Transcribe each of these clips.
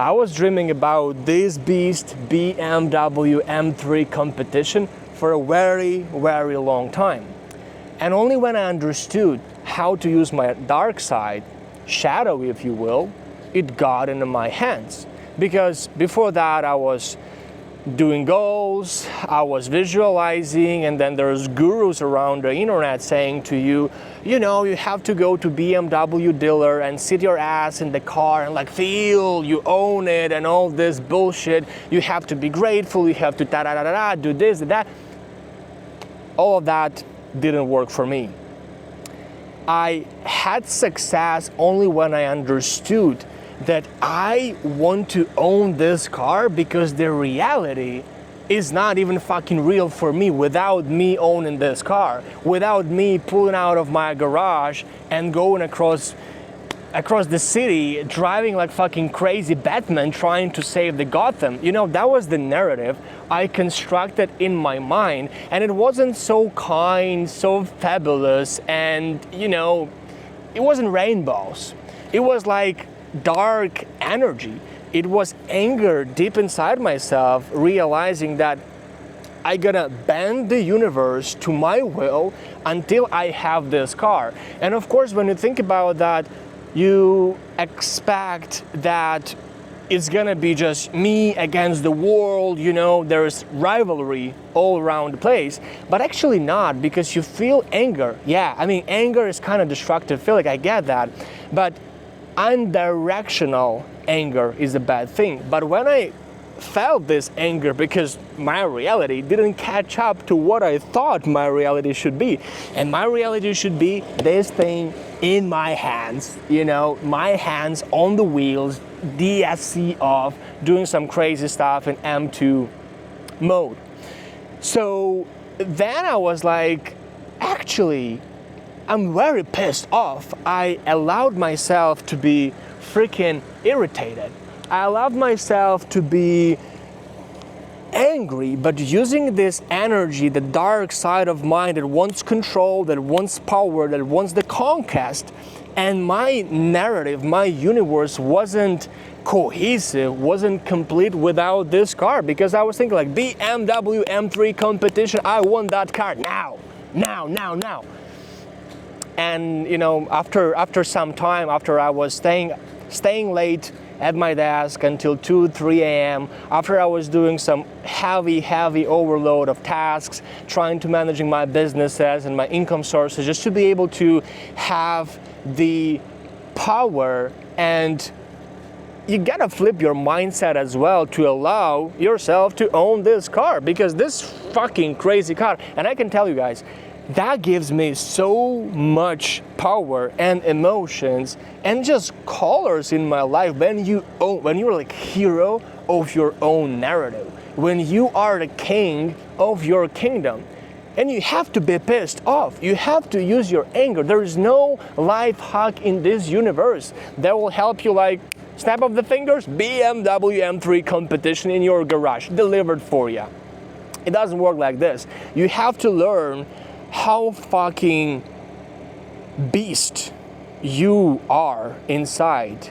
I was dreaming about this beast BMW M3 competition for a very, very long time. And only when I understood how to use my dark side, shadow if you will, it got into my hands. Because before that I was doing goals, I was visualizing, and then there's gurus around the internet saying to you, you know, you have to go to BMW dealer and sit your ass in the car and like feel you own it and all this bullshit. You have to be grateful, you have to da-da-da-da-da, do this, that. All of that didn't work for me. I had success only when I understood that I want to own this car because the reality is not even fucking real for me without me owning this car, without me pulling out of my garage and going across the city, driving like fucking crazy Batman trying to save the Gotham. You know, that was the narrative I constructed in my mind, and it wasn't so kind, so fabulous, and you know, it wasn't rainbows. It was like dark energy. It was anger deep inside myself, realizing that I gotta bend the universe to my will until I have this car. And of course, when you think about that, you expect that it's gonna be just me against the world, you know, there's rivalry all around the place, but actually not, because you feel anger. Yeah, I mean, anger is kind of destructive feeling, I get that, but undirectional anger is a bad thing. But when I felt this anger because my reality didn't catch up to what I thought my reality should be, and my reality should be this thing in my hands, you know, my hands on the wheels, DSC off, doing some crazy stuff in M2 mode. So then I was like, actually, I'm very pissed off. I allowed myself to be freaking irritated. I allowed myself to be angry, but using this energy, the dark side of mine that wants control, that wants power, that wants the conquest. And my narrative, my universe wasn't cohesive, wasn't complete without this car, because I was thinking like BMW M3 competition, I want that car now. And you know, after some time, after I was staying late at my desk until 2-3 a.m., after I was doing some heavy overload of tasks, trying to managing my businesses and my income sources, just to be able to have the power. And you gotta flip your mindset as well to allow yourself to own this car, because this fucking crazy car, and I can tell you guys, that gives me so much power and emotions and just colors in my life when you're like hero of your own narrative, when you are the king of your kingdom. And you have to be pissed off. You have to use your anger. There is no life hack in this universe that will help you like snap of the fingers, BMW M3 competition in your garage, delivered for you. It doesn't work like this. You have to learn how fucking beast you are inside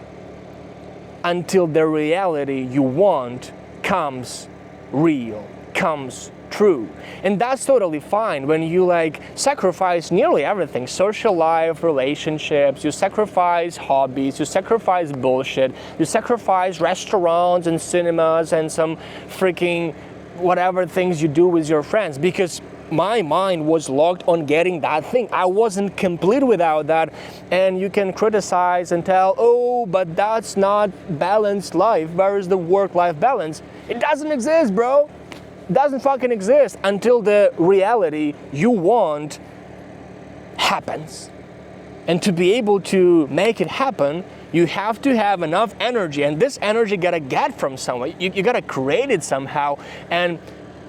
until the reality you want comes real, comes true. And that's totally fine when you like sacrifice nearly everything, social life, relationships, you sacrifice hobbies, you sacrifice bullshit, you sacrifice restaurants and cinemas and some freaking whatever things you do with your friends, because my mind was locked on getting that thing. I wasn't complete without that. And you can criticize and tell, oh, but that's not balanced life. Where is the work-life balance? It doesn't exist, bro. It doesn't fucking exist until the reality you want happens. And to be able to make it happen, you have to have enough energy. And this energy you gotta get from somewhere. You gotta create it somehow. And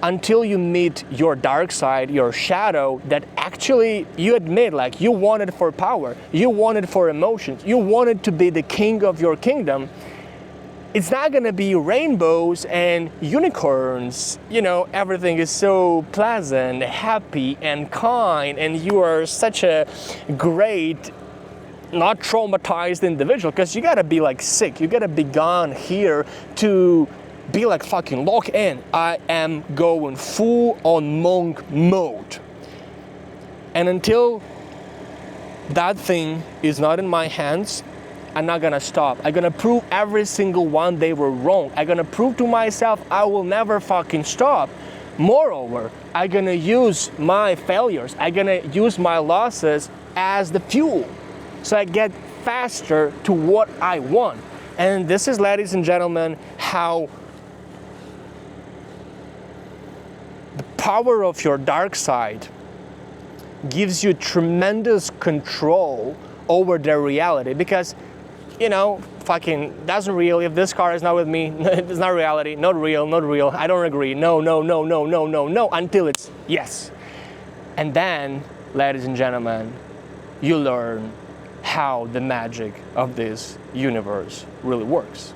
until you meet your dark side, your shadow, that actually you admit like you want it for power, you want it for emotions, you want it to be the king of your kingdom, it's not gonna be rainbows and unicorns. You know, everything is so pleasant, happy and kind, and you are such a great not traumatized individual, because you gotta be like sick, you gotta be gone here to be like fucking lock in. I am going full on monk mode. And until that thing is not in my hands, I'm not gonna stop. I'm gonna prove every single one they were wrong. I'm gonna prove to myself I will never fucking stop. Moreover, I'm gonna use my failures, I'm gonna use my losses as the fuel, so I get faster to what I want. And this is, ladies and gentlemen, how the power of your dark side gives you tremendous control over their reality. Because, you know, fucking, that's not real. If this car is not with me, it's not reality, not real, I don't agree, no, until it's yes. And then, ladies and gentlemen, you learn how the magic of this universe really works.